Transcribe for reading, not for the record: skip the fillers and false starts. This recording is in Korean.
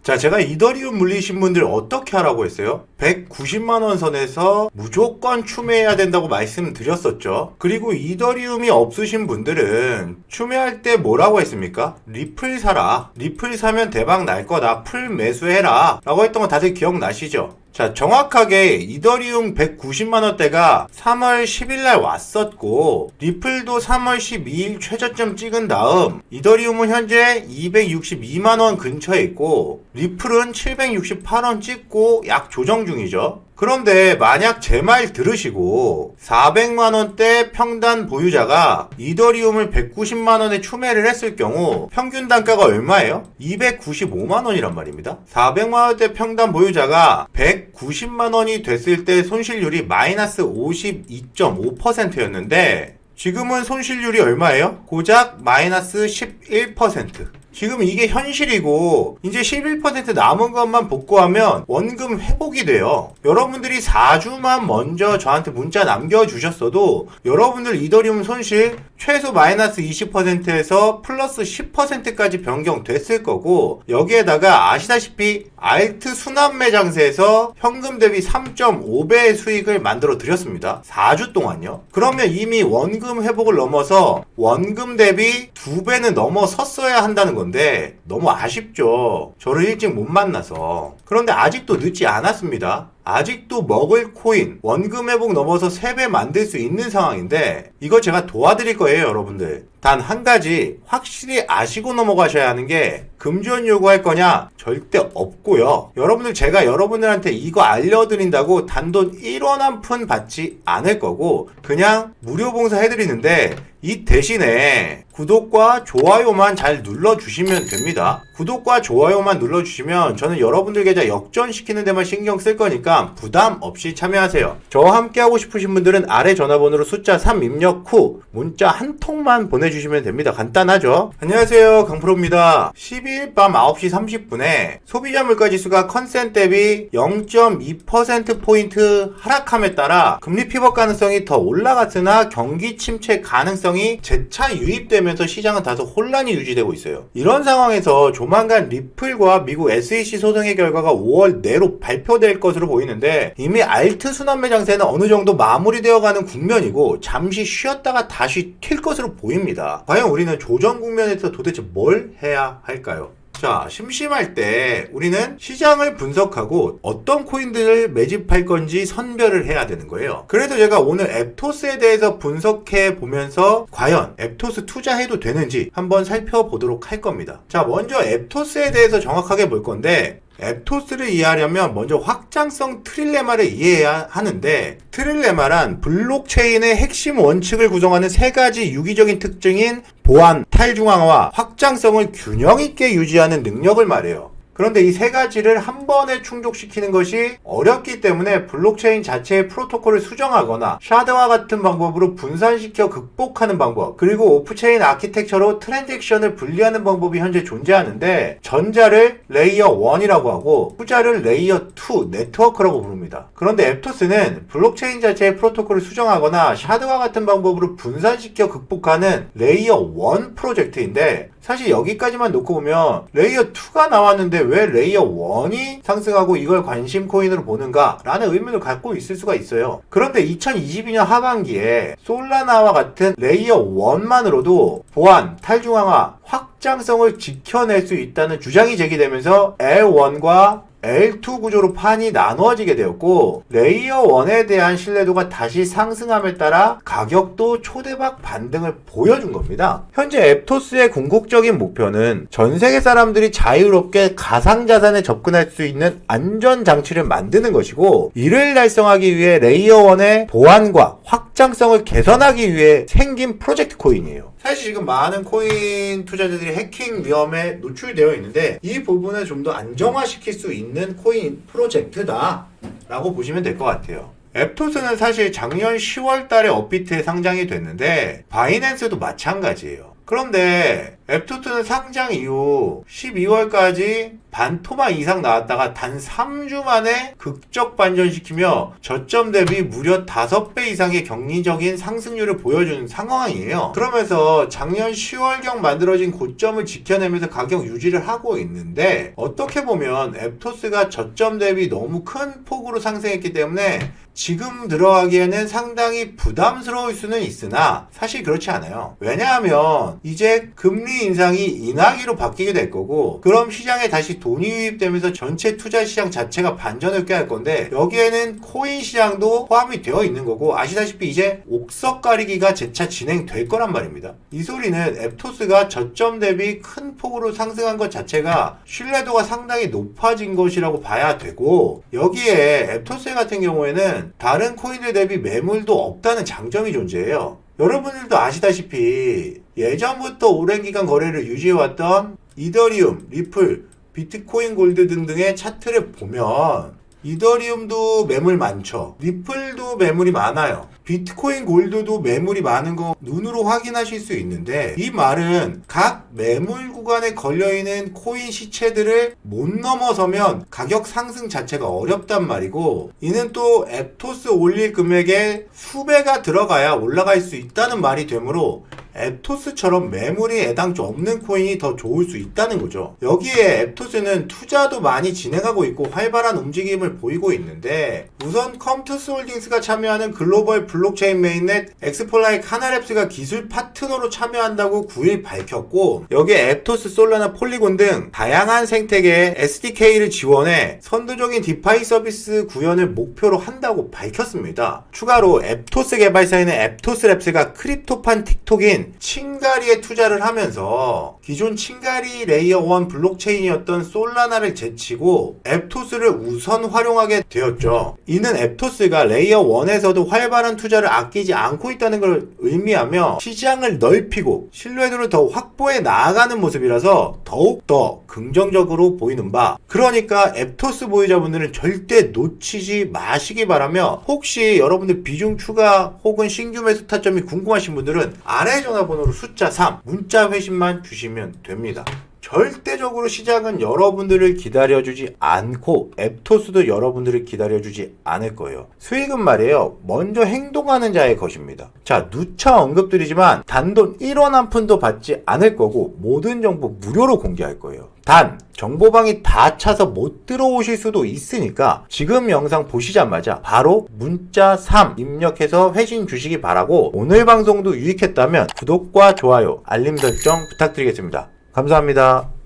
자, 제가 이더리움 물리신 분들 어떻게 하라고 했어요? 190만원 선에서 무조건 추매해야 된다고 말씀드렸었죠. 그리고 이더리움이 없으신 분들은 추매할 때 뭐라고 했습니까? 리플 사라. 리플 사면 대박 날 거다. 풀 매수해라. 라고 했던 거 다들 기억나시죠? 자, 정확하게 이더리움 190만원대가 3월 10일날 왔었고 리플도 3월 12일 최저점 찍은 다음 이더리움은 현재 262만원 근처에 있고 리플은 768원 찍고 약 조정 중이죠. 그런데 만약 제 말 들으시고 400만원대 평단 보유자가 이더리움을 190만원에 추매를 했을 경우 평균 단가가 얼마예요? 295만원이란 말입니다. 400만원대 평단 보유자가 190만원이 됐을 때 손실률이 마이너스 52.5%였는데 지금은 손실률이 얼마예요? 고작 마이너스 11%. 지금 이게 현실이고 이제 11% 남은 것만 복구하면 원금 회복이 돼요. 여러분들이 4주만 먼저 저한테 문자 남겨주셨어도 여러분들 이더리움 손실 최소 마이너스 20%에서 플러스 10%까지 변경됐을 거고 여기에다가 아시다시피 알트 순환매 장세에서 현금 대비 3.5배의 수익을 만들어 드렸습니다. 4주 동안요. 그러면 이미 원금 회복을 넘어서 원금 대비 2배는 넘어섰어야 한다는 건데 너무 아쉽죠. 저를 일찍 못 만나서. 그런데 아직도 늦지 않았습니다. 아직도 먹을 코인 원금 회복 넘어서 3배 만들 수 있는 상황인데 이거 제가 도와드릴 거예요, 여러분들. 단 한 가지 확실히 아시고 넘어가셔야 하는 게 금지원 요구할 거냐? 절대 없고요. 여러분들 제가 여러분들한테 이거 알려드린다고 단돈 1원 한 푼 받지 않을 거고 그냥 무료 봉사 해드리는데 이 대신에 구독과 좋아요만 잘 눌러주시면 됩니다. 구독과 좋아요만 눌러주시면 저는 여러분들 계좌 역전시키는 데만 신경 쓸 거니까 부담 없이 참여하세요. 저와 함께 하고 싶으신 분들은 아래 전화번호로 숫자 3 입력 후 문자 한 통만 보내주시면 됩니다. 간단하죠? 안녕하세요, 강프로입니다. 12일 밤 9시 30분에 소비자 물가지수가 컨센 대비 0.2%포인트 하락함에 따라 금리 피벗 가능성이 더 올라갔으나 경기 침체 가능성이 재차 유입되면서 시장은 다소 혼란이 유지되고 있어요. 이런 상황에서 조만간 리플과 미국 SEC 소송의 결과가 5월 내로 발표될 것으로 보이는데 이미 알트 순환매 장세는 어느 정도 마무리되어가는 국면이고 잠시 쉬었다가 다시 튈 것으로 보입니다. 과연 우리는 조정 국면에서 도대체 뭘 해야 할까요? 자, 심심할 때 우리는 시장을 분석하고 어떤 코인들을 매집할 건지 선별을 해야 되는 거예요. 그래서 제가 오늘 앱토스에 대해서 분석해 보면서 과연 앱토스 투자해도 되는지 한번 살펴보도록 할 겁니다. 자, 먼저 앱토스에 대해서 정확하게 볼 건데 앱토스를 이해하려면 먼저 확장성 트릴레마를 이해해야 하는데 트릴레마란 블록체인의 핵심 원칙을 구성하는 세 가지 유기적인 특징인 보안, 탈중앙화, 확장성을 균형 있게 유지하는 능력을 말해요. 그런데 이 세 가지를 한 번에 충족시키는 것이 어렵기 때문에 블록체인 자체의 프로토콜을 수정하거나 샤드와 같은 방법으로 분산시켜 극복하는 방법, 그리고 오프체인 아키텍처로 트랜잭션을 분리하는 방법이 현재 존재하는데 전자를 레이어 1이라고 하고 후자를 레이어 2 네트워크라고 부릅니다. 그런데 앱토스는 블록체인 자체의 프로토콜을 수정하거나 샤드와 같은 방법으로 분산시켜 극복하는 레이어 1 프로젝트인데 사실 여기까지만 놓고 보면 레이어 2가 나왔는데 왜 레이어 1이 상승하고 이걸 관심 코인으로 보는가 라는 의문을 갖고 있을 수가 있어요. 그런데 2022년 하반기에 솔라나와 같은 레이어 1만으로도 보안, 탈중앙화, 확장성을 지켜낼 수 있다는 주장이 제기되면서 L1과 L2 구조로 판이 나누어지게 되었고 레이어 1에 대한 신뢰도가 다시 상승함에 따라 가격도 초대박 반등을 보여준 겁니다. 현재 앱토스의 궁극적인 목표는 전 세계 사람들이 자유롭게 가상자산에 접근할 수 있는 안전장치를 만드는 것이고 이를 달성하기 위해 레이어 1의 보안과 확장성을 개선하기 위해 생긴 프로젝트 코인이에요. 사실 지금 많은 코인 투자자들이 해킹 위험에 노출되어 있는데 이 부분을 좀 더 안정화시킬 수 있는 코인 프로젝트다 라고 보시면 될 것 같아요. 앱토스는 사실 작년 10월 달에 업비트에 상장이 됐는데 바이낸스도 마찬가지예요. 그런데 앱토스는 상장 이후 12월까지 반토막 이상 나왔다가 단 3주 만에 극적 반전시키며 저점 대비 무려 5배 이상의 경리적인 상승률을 보여주는 상황이에요. 그러면서 작년 10월경 만들어진 고점을 지켜내면서 가격 유지를 하고 있는데, 어떻게 보면 앱토스가 저점 대비 너무 큰 폭으로 상승했기 때문에 지금 들어가기에는 상당히 부담스러울 수는 있으나 사실 그렇지 않아요. 왜냐하면 이제 금리 인상이 인하기로 바뀌게 될 거고, 그럼 시장에 다시 돈이 유입되면서 전체 투자 시장 자체가 반전을 꾀할 건데, 여기에는 코인 시장도 포함이 되어 있는 거고, 아시다시피 이제 옥석 가리기가 재차 진행될 거란 말입니다. 이 소리는 앱토스가 저점 대비 큰 폭으로 상승한 것 자체가 신뢰도가 상당히 높아진 것이라고 봐야 되고, 여기에 앱토스 같은 경우에는 다른 코인들 대비 매물도 없다는 장점이 존재해요. 여러분들도 아시다시피 예전부터 오랜 기간 거래를 유지해왔던 이더리움, 리플, 비트코인 골드 등등의 차트를 보면 이더리움도 매물 많죠. 리플도 매물이 많아요. 비트코인 골드도 매물이 많은 거 눈으로 확인하실 수 있는데, 이 말은 각 매물 구간에 걸려있는 코인 시체들을 못 넘어서면 가격 상승 자체가 어렵단 말이고, 이는 또 앱토스 올릴 금액의 수배가 들어가야 올라갈 수 있다는 말이 되므로 앱토스처럼 매물이 애당초 없는 코인이 더 좋을 수 있다는 거죠. 여기에 앱토스는 투자도 많이 진행하고 있고 활발한 움직임을 보이고 있는데, 우선 컴투스 홀딩스가 참여하는 글로벌 블록체인 메인넷 엑스플라이 카나랩스가 기술 파트너로 참여한다고 9일 밝혔고, 여기에 앱토스, 솔라나, 폴리곤 등 다양한 생태계의 SDK를 지원해 선도적인 디파이 서비스 구현을 목표로 한다고 밝혔습니다. 추가로 앱토스 개발사인 앱토스랩스가 크립토판 틱톡인 칭가리에 투자를 하면서 기존 칭가리 레이어 1 블록체인이었던 솔라나를 제치고 앱토스를 우선 활용하게 되었죠. 이는 앱토스가 레이어 1에서도 활발한 투자를 아끼지 않고 있다는 걸 의미하며 시장을 넓히고 신뢰도를 더 확보해 나아가는 모습이라서 더욱더 긍정적으로 보이는 바, 그러니까 앱토스 보유자분들은 절대 놓치지 마시기 바라며, 혹시 여러분들 비중 추가 혹은 신규 매수 타점이 궁금하신 분들은 아래 전화번호로 숫자 3 문자 회신만 주시면 됩니다. 절대적으로 시장은 여러분들을 기다려주지 않고 앱토스도 여러분들을 기다려주지 않을 거예요. 수익은 말이에요, 먼저 행동하는 자의 것입니다. 자, 누차 언급드리지만 단돈 1원 한 푼도 받지 않을 거고 모든 정보 무료로 공개할 거예요. 단 정보방이 다 차서 못 들어오실 수도 있으니까 지금 영상 보시자마자 바로 문자 3 입력해서 회신 주시기 바라고, 오늘 방송도 유익했다면 구독과 좋아요, 알림 설정 부탁드리겠습니다. 감사합니다.